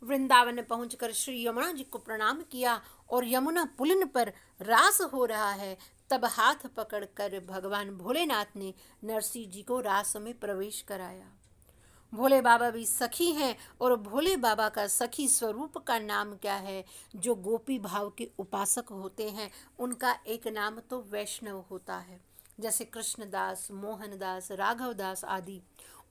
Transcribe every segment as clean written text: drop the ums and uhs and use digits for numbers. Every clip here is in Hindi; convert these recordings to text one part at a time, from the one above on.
वृंदावन में पहुंचकर श्री यमुना जी को प्रणाम किया और यमुना पुलिन पर रास हो रहा है, तब हाथ पकड़कर भगवान भोलेनाथ ने नरसिंह जी को रास में प्रवेश कराया। भोले बाबा भी सखी हैं और भोले बाबा का सखी स्वरूप का नाम क्या है? जो गोपी भाव के उपासक होते हैं उनका एक नाम तो वैष्णव होता है, जैसे कृष्णदास, मोहनदास, राघवदास आदि,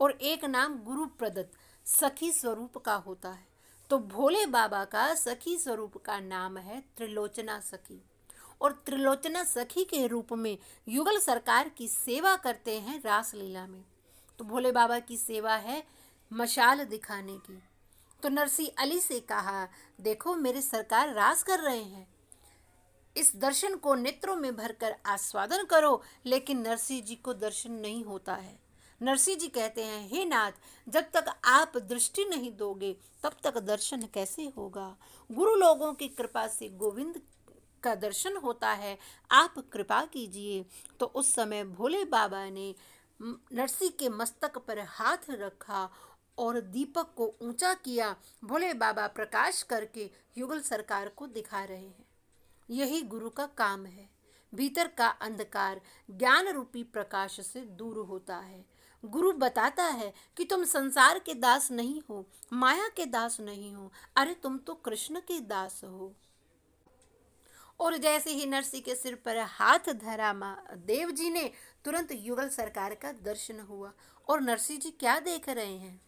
और एक नाम गुरु प्रदत्त सखी स्वरूप का होता है। तो भोले बाबा का सखी स्वरूप का नाम है त्रिलोचना सखी, और त्रिलोचना सखी के रूप में युगल सरकार की सेवा करते हैं रासलीला में। तो भोले बाबा की सेवा है मशाल दिखाने की। तो नरसिंह अली से कहा, देखो मेरे सरकार रास कर रहे हैं, इस दर्शन को नेत्रों में भरकर आस्वादन करो। लेकिन नरसिंह जी को दर्शन नहीं होता है। नरसिंह जी कहते हैं, हे नाथ, जब तक आप दृष्टि नहीं दोगे तब तक दर्शन कैसे होगा? गुरु लोगों की कृपा से गोविंद का दर्शन होता है, आप कृपा कीजिए। तो उस समय भोले बाबा ने नरसिंह के मस्तक पर हाथ रखा और दीपक को ऊंचा किया। भोले बाबा प्रकाश करके युगल सरकार को दिखा रहे हैं। यही गुरु का काम है। भीतर का अंधकार ज्ञान रूपी प्रकाश से दूर होता है। गुरु बताता है कि तुम संसार के दास नहीं हो, माया के दास नहीं हो, अरे तुम तो कृष्ण के दास हो। और जैसे ही नरसिंह के सिर पर हाथ धरा देव जी ने, तुरंत युगल सरकार का दर्शन हुआ। और नरसिंह जी क्या देख रहे हैं?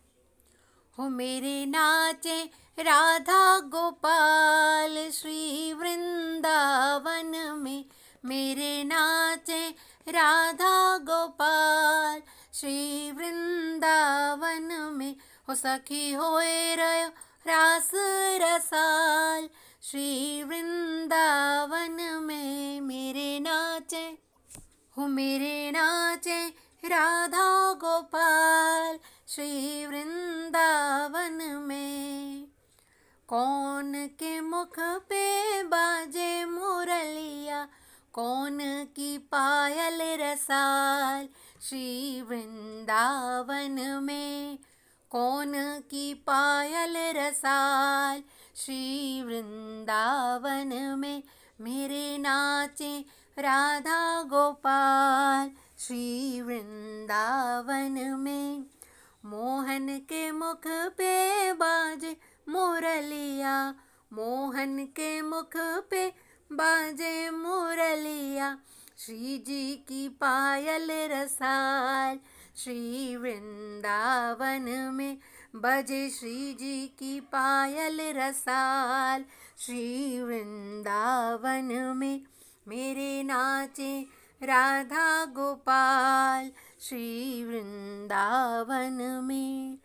हो मेरे नाचे राधा गोपाल श्री वृंदावन में, मेरे नाचे राधा गोपाल श्री वृंदावन में। हो सखी होए रयो रास रसाल श्री वृंदावन में, मेरे नाचे हो मेरे नाचे राधा गोपाल श्री वृंदावन में। कौन के मुख पे बाजे मुरलिया, कौन की पायल रसाल श्री वृंदावन में, कौन की पायल रसाल श्री वृंदावन में। मेरे नाचे राधा गोपाल श्री वृंदावन में। मोहन के मुख पे बाजे मुरलिया, मोहन के मुख पे बाजे मुरलिया, श्री जी की पायल रसाल श्री वृंदावन में। बजे श्री जी की पायल रसाल श्री वृंदावन में। मेरे नाचे राधा गोपाल श्री वृंदावन में।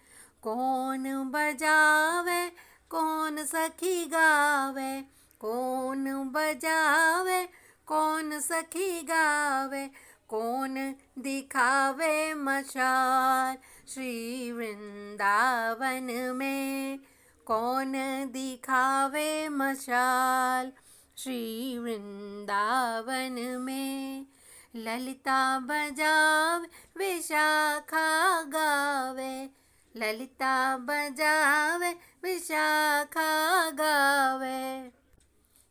कौन बजावे कौन सखी गावे, कौन बजावे कौन सखी गावे, कौन दिखावे मशाल श्री वृंदावन में, कौन दिखावे मशाल श्री वृंदावन में। ललिता बजावे विशाखा गावे, ललिता बजावे विशाखा गावे,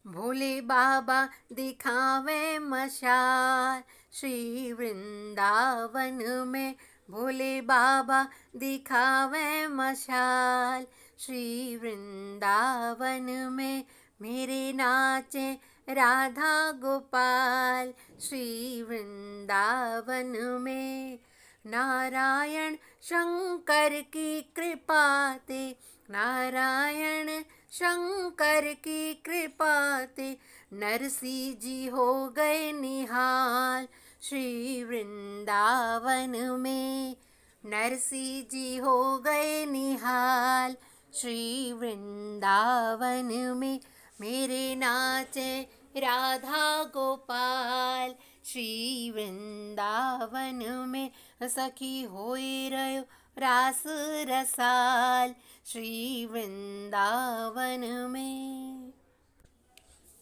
भोले बाबा दिखावे मशाल श्री वृंदावन में। भोले बाबा दिखावे मशाल श्री वृंदावन में। मेरे नाचे राधा गोपाल श्री वृंदावन में। नारायण शंकर की कृपा ते, नारायण शंकर की कृपा ते, नरसिंह जी हो गए निहाल श्री वृंदावन में। नरसिंह जी हो गए निहाल श्री वृंदावन में। मेरे नाचे राधा गोपाल श्री वृंदावन में। सखी होए रयो रास रसाल श्री वृंदावन में।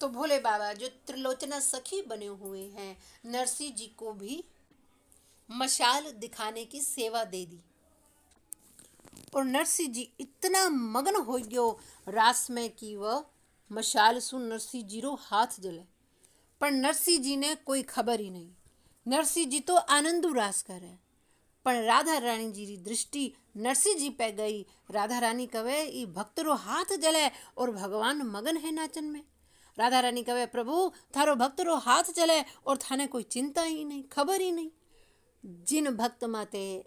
तो भोले बाबा जो त्रिलोचना सखी बने हुए हैं, नरसिंह जी को भी मशाल दिखाने की सेवा दे दी। और नरसिंह जी इतना मगन हो गयो रास में कि वह मशाल सु नरसिंह जी रो हाथ जले। पर नरसिंह जी ने कोई खबर ही नहीं। नरसिंह जी तो आनंदू रास करे। पर राधा रानी जी की दृष्टि नरसिंह जी पे गई। राधा रानी कहे ई भक्त रो हाथ जले और भगवान मगन है नाचन में। राधा रानी कहे प्रभु थारो भक्त रो हाथ जले और थाने कोई चिंता ही नहीं, खबर ही नहीं। जिन भक्त माते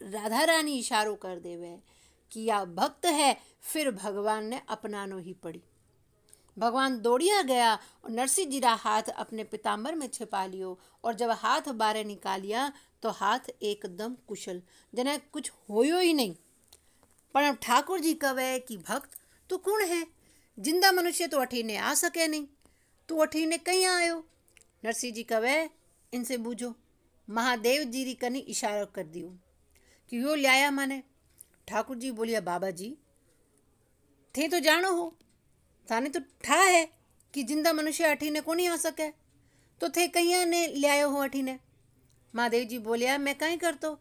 राधा रानी इशारो कर देवे कि या भक्त है, फिर भगवान ने अपनानो ही पड़ी। भगवान दौड़िया गया और नरसिंह जी रा हाथ अपने पिताम्बर में छिपा लियो और जब हाथ बारे निकालिया तो हाथ एकदम कुशल, जने कुछ होयो ही नहीं। पर अब ठाकुर जी कहे कि भक्त तू कौन है? जिंदा मनुष्य तो अठीने आ सके नहीं, तू अठीने कहीं आयो? नरसिंह जी कहे इनसे बूझो। महादेव जी री कनी इशारा कर दियो कि यो लाया माने। ठाकुर जी बोलिया बाबा जी थे तो जानो हो, थाने तो ठा है कि जिंदा मनुष्य अठीने को नहीं आ सके, तो थे कहिया ने लायो हो अठीने? महादेव जी बोलिया मैं कहीं करतो,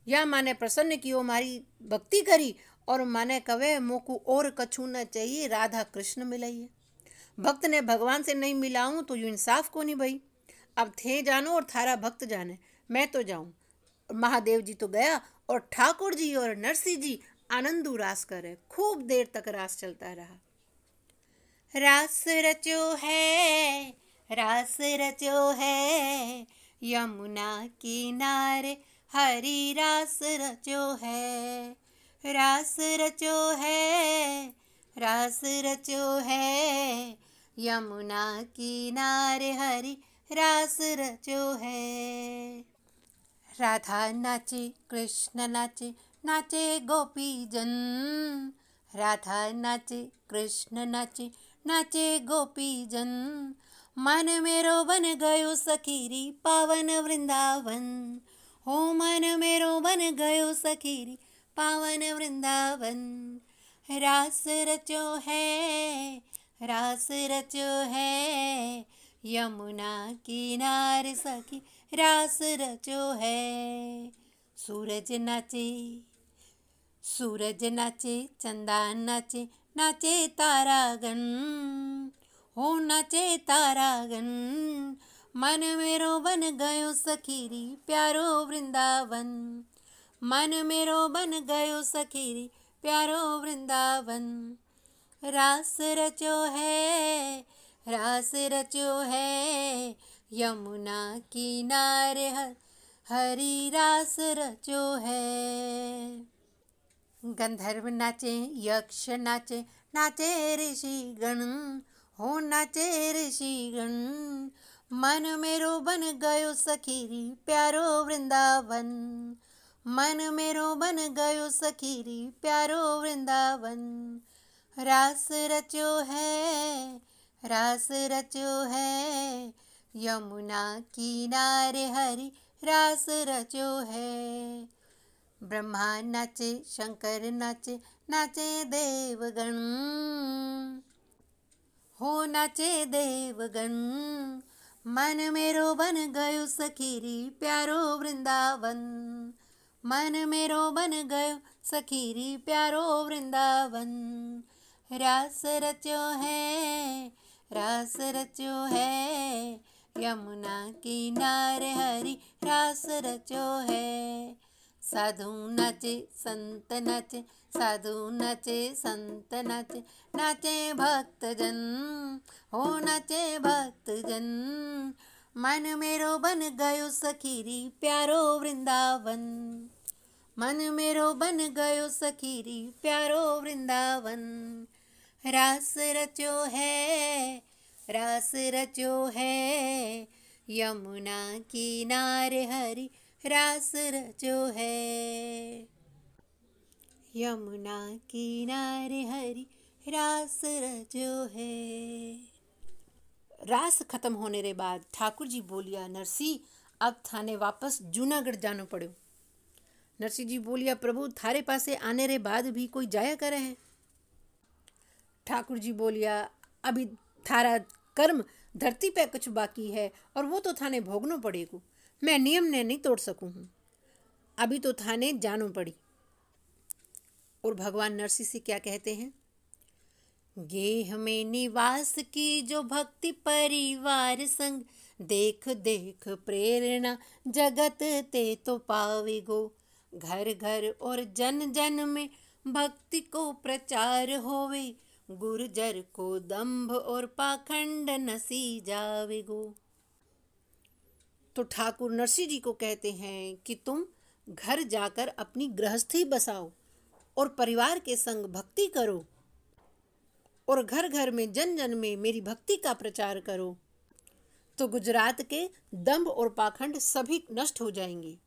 या माने प्रसन्न कियो, मारी भक्ति करी और माने कवे मोकू और कछु न चाहिए, राधा कृष्ण मिलाइए। भक्त ने भगवान से नहीं मिलाऊं तो यूं इंसाफ को नहीं भाई। अब थे जानो और थारा भक्त जाने, मैं तो जाऊं। महादेव जी तो गया और ठाकुर जी और नरसिंह जी आनंदू रास करे। खूब देर तक रास चलता रहा। रास रचो है, रास रचो है, यमुना किनारे हरी रास रचो है। रास रचो है, रास रचो है, यमुना किनारे हरी रास रचो है। राधा नाचे कृष्ण नाचे, नाचे गोपी जन। राधा नाचे कृष्ण नाचे, नाचे गोपी जन। मन मेरो बन गयो सखीरी पावन वृंदावन। हो मन मेरो बन गयो सखीरी पावन वृंदावन। रास रचो है, रास रचो है, यमुना किनारे सखी रास रचो है। सूरज नाचे, सूरज नाचे, चंदा नाचे, नाचे तारागण। हो नाचे तारागण। मन मेरो बन गयो सखीरी प्यारो वृंदावन। मन मेरो बन गयो सखीरी प्यारो वृंदावन। रास रचो है, रास रचो है, यमुना किनारे हरी रास रचो है। गंधर्व नाचे, यक्ष नाचे, नाचे ऋषि गण। हो नाचे ऋषि गण। मन मेरो बन गयो सखीरी प्यारो वृंदावन। मन मेरो बन गयो सखीरी प्यारो वृंदावन। रास रचो है, रास रचो है, यमुना किनारे हरी रास रचो है। ब्रह्मा नाचे, शंकर नाचे, नाचे देवगण। हो नाचे देवगण। मन मेरो बन गयो सखीरी प्यारो वृंदावन। मन मेरो बन गयो सखीरी प्यारो वृंदावन। रास रचो है, रास रचो है, यमुना किनारे हरी रास रचो है। साधु नाचे, संत नाचे, साधु नाचे, संत नाचे, नाचे भक्तजन। हो नाचे भक्तजन। मन मेरो बन गयो सखीरी प्यारो वृंदावन। मन मेरो बन गयो सखीरी प्यारो वृंदावन। रास रचो है, रास रचो है, यमुना किनारे हरी रास रचो है। यमुना किनारे हरी रास रचो है। रास खत्म होने के बाद ठाकुर जी बोलिया नरसिंह अब थाने वापस जूनागढ़ जानो पड़ो। नरसिंह जी बोलिया प्रभु थारे पासे आने रे बाद भी कोई जाया करे है? ठाकुर जी बोलिया अभी थारा कर्म धरती पे कुछ बाकी है और वो तो थाने भोगनो पड़ेगो। मैं नियम ने नहीं तोड़ सकूँ हूँ, अभी तो थाने जानो पड़ी। और भगवान नरसिंह से क्या कहते हैं? गेह में निवास की जो भक्ति परिवार संग, देख देख प्रेरणा जगत ते तो पावे गो। घर घर और जन जन में भक्ति को प्रचार होवे, गुर्जर को दंभ और पाखंड नसी जावे गो। तो ठाकुर नरसिंह जी को कहते हैं कि तुम घर जाकर अपनी गृहस्थी बसाओ और परिवार के संग भक्ति करो और घर घर में जन जन में मेरी भक्ति का प्रचार करो, तो गुजरात के दंभ और पाखंड सभी नष्ट हो जाएंगे।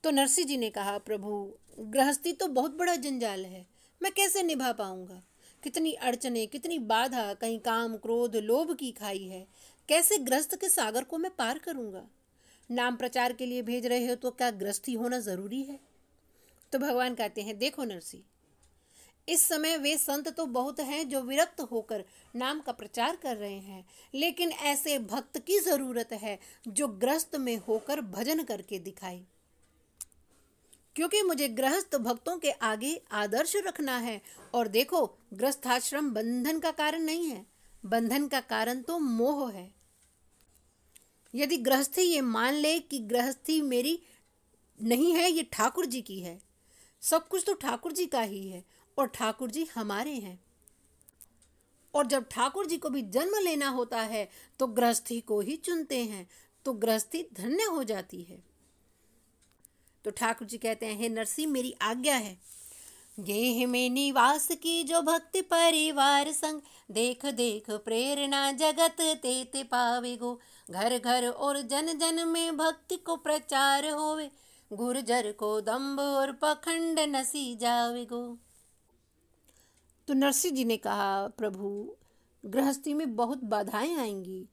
तो नरसिंह जी ने कहा, प्रभु गृहस्थी तो बहुत बड़ा जंजाल है, मैं कैसे निभा पाऊंगा? कितनी अड़चने, कितनी बाधा, कहीं काम क्रोध लोभ की खाई है, कैसे गृहस्थ के सागर को मैं पार करूंगा? नाम प्रचार के लिए भेज रहे हो तो क्या गृहस्थी होना जरूरी है? तो भगवान कहते हैं, देखो नरसिंह, इस समय वे संत तो बहुत हैं जो विरक्त होकर नाम का प्रचार कर रहे हैं, लेकिन ऐसे भक्त की जरूरत है जो गृहस्थ में होकर भजन करके दिखाए। क्योंकि मुझे गृहस्थ भक्तों के आगे आदर्श रखना है। और देखो, गृहस्थाश्रम बंधन का कारण नहीं है, बंधन का कारण तो मोह है। यदि गृहस्थी ये मान ले कि गृहस्थी मेरी नहीं है, ये ठाकुर जी की है, सब कुछ तो ठाकुर जी का ही है और ठाकुर जी हमारे हैं, और जब ठाकुर जी को भी जन्म लेना होता है तो गृहस्थी को ही चुनते हैं, तो गृहस्थी धन्य हो जाती है। तो ठाकुर जी कहते हैं, हे नरसिंह, मेरी आज्ञा है, गेह में निवास की जो भक्ति परिवार संग, देख देख प्रेरणा जगत ते ते पावे गो। घर घर और जन जन में भक्ति को प्रचार होवे, गुर्जर को दंभ और पखंड नसी जावे गो। तो नरसिंह जी ने कहा, प्रभु गृहस्थी में बहुत बाधाएं आएंगी,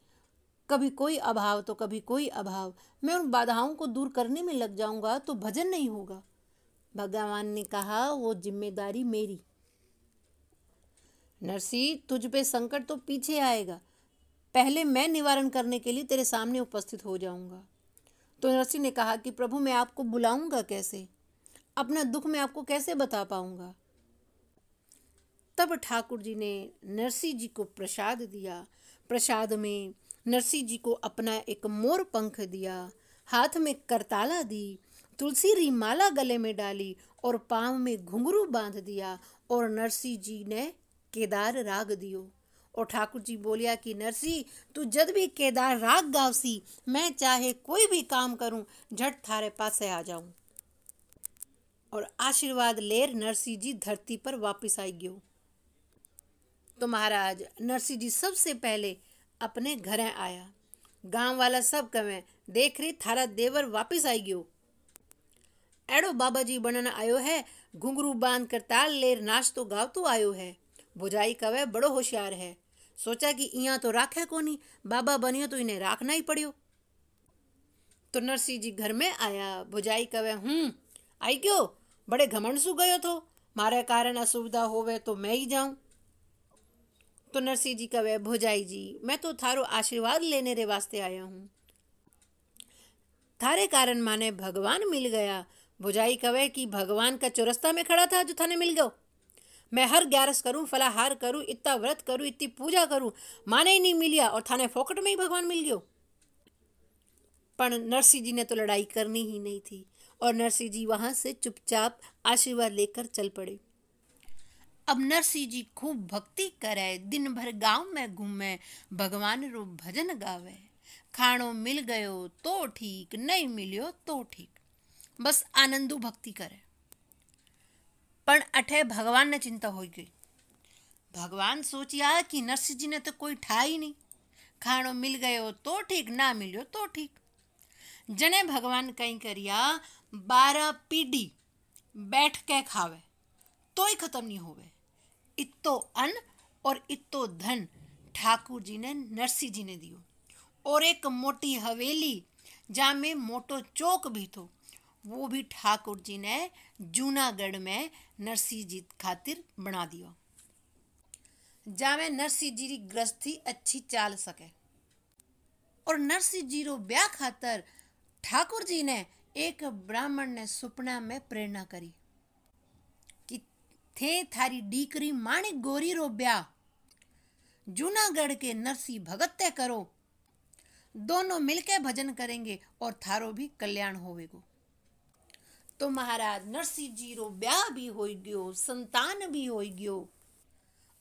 कभी कोई अभाव तो कभी कोई अभाव, मैं उन बाधाओं को दूर करने में लग जाऊंगा तो भजन नहीं होगा। भगवान ने कहा, वो जिम्मेदारी मेरी। नरसिंह, तुझ पे संकट तो पीछे आएगा, पहले मैं निवारण करने के लिए तेरे सामने उपस्थित हो जाऊंगा। तो नरसिंह ने कहा कि प्रभु मैं आपको बुलाऊंगा कैसे, अपना दुख मैं आपको कैसे बता पाऊंगा। तब ठाकुर जी ने नरसिंह जी को प्रसाद दिया। प्रसाद में नरसिंह जी को अपना एक मोर पंख दिया, हाथ में करताला दी, तुलसी री माला गले में डाली और पांव में घुंघरू बांध दिया, और नरसिंह जी ने केदार राग दियो। और ठाकुर जी बोलिया कि नरसिंह, तू जद भी केदार राग गावसी, मैं चाहे कोई भी काम करूं झट थारे पासे आ जाऊं। और आशीर्वाद लेर नरसिंह जी धरती पर वापिस आई गयो। तो महाराज नरसिंह जी सबसे पहले अपने घर आया। गांव वाला सब कहे, देख रही थारा देवर वापिस आई गयो, एड़ो बाबा जी बनन आयो है, घुंघरू बांध कर ताल लेर नाचतो गावतो आयो है। भुजाई कवे बड़ो होशियार है, सोचा कि इहाँ तो राखे कोनी, बाबा बनियो तो इन्हें राखना ही पड़ियो। तो नरसिंह जी घर में आया। भुजाई कवे, आई क्यों, बड़े घमंड सु गयो थो, मारे कारण असुविधा होवे तो मैं ही जाऊं। तो नरसिंह जी कवे, भुजाई जी, मैं तो थारो आशीर्वाद लेने रे वास्ते आया हूँ, थारे कारण माने भगवान मिल गया। भुजाई कवे कि भगवान का चौरस्ता में खड़ा था जो थाने मिल गयो, मैं हर ग्यारस करूं, फलाहार करूं, इतना व्रत करूं, इतनी पूजा करूं, माने ही नहीं मिलिया और थाने फोकट में ही भगवान मिल गयो। पर नरसिंह जी ने तो लड़ाई करनी ही नहीं थी और नरसिंह जी वहां से चुपचाप आशीर्वाद लेकर चल पड़े। अब नरसिंह जी खूब भक्ति करे, दिन भर गांव में घूमे, भगवान रो भजन गावे। खाणो मिल गयो तो ठीक, नहीं मिलियो तो ठीक, बस आनंदू भक्ति करे। पण अठे भगवान ने चिंता हो गई। भगवान सोचिया कि नरसिंह जी ने तो कोई ठा ही नहीं, खाणो मिल गयो तो ठीक, ना मिलियो तो ठीक। जने भगवान कहीं करिया 12 पीढ़ी बैठ के खावे तो ही खत्म नहीं होवे। इत्तो अन्न और इत्तो धन ठाकुर जी ने नरसिंह जी ने दियो, और एक मोटी हवेली जहाँ में मोटो चौक भी थो, वो भी ठाकुर जी ने जूनागढ़ में नरसिंह जी खातिर बना दियो, जहाँ में नरसिंह जी की गृहस्थी अच्छी चाल सके। और नरसिंह जी रो ब्याह खातर ठाकुर जी ने एक ब्राह्मण ने सुपना में प्रेरणा करी। थे थारी डीकरी माणिक गोरी रो ब्याह, जूनागढ़ के नरसी भगत तय करो, दोनों मिलके भजन करेंगे और थारो भी कल्याण होवेगो। तो महाराज नरसिंह जी रो ब्याह भी हो गयो, संतान भी हो गयो,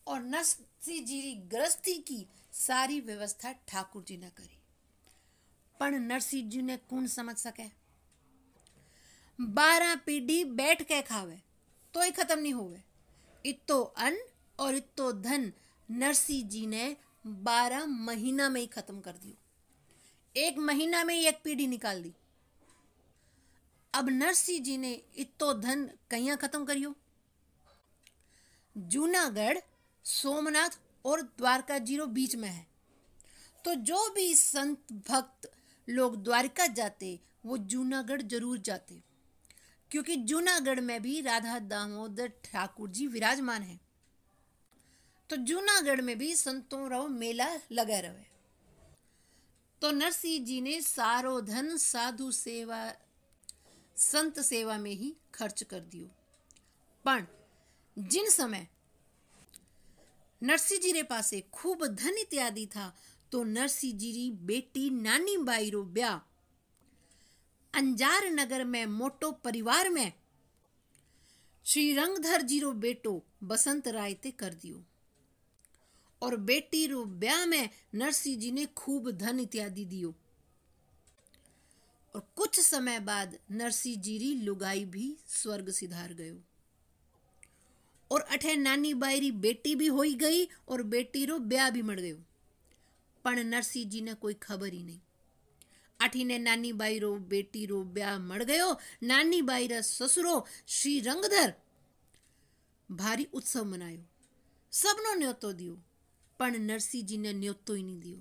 और नरसिंह जी री गृहस्थी की सारी व्यवस्था ठाकुर जी ने करी। पण नरसिंह जी ने कौन समझ सके? 12 पीढ़ी बैठ के खावे तो ही खत्म नहीं होवे। इतो अन्न और इतो धन नरसिंह जी ने 12 महीना में ही खत्म कर दियो। 1 महीना में ही एक पीढ़ी निकाल दी। अब नरसिंह जी ने इतो धन कहीं खत्म करियो? जूनागढ़ सोमनाथ और द्वारका जीरो बीच में है, तो जो भी संत भक्त लोग द्वारका जाते वो जूनागढ़ जरूर जाते, क्योंकि जूनागढ़ में भी राधा दामोदर ठाकुर जी विराजमान है। तो जूनागढ़ में भी संतों रो मेला लगा रहे। तो नरसिंह जी ने सारो धन साधु सेवा संत सेवा में ही खर्च कर दियो। पण जिन समय नरसिंह जी रे पासे खूब धन इत्यादि था, तो नरसिंह जी री बेटी नानी बाई रो ब्याह अंजार नगर में मोटो परिवार में श्री रंगधर जी रो बेटो बसंत राय ते कर दियो। और बेटी रो ब्याह में नरसिंह जी ने खूब धन इत्यादि दियो। और कुछ समय बाद नरसिंह जी री लुगाई भी स्वर्ग सिधार गयो। और अठे नानी बाई री बेटी भी होई गई और बेटी रो ब्याह भी मर गयो। पण नरसिंह जी ने कोई खबर ही नहीं। आठी ने नानी बाई रो बेटी रो ब्याह मर गयो। नानी बाई रा ससुरो श्री रंगधर भारी उत्सव मनायो, सबनो न्योतो दियो, पण नरसिंह जी ने न्योतो ही नहीं दियो।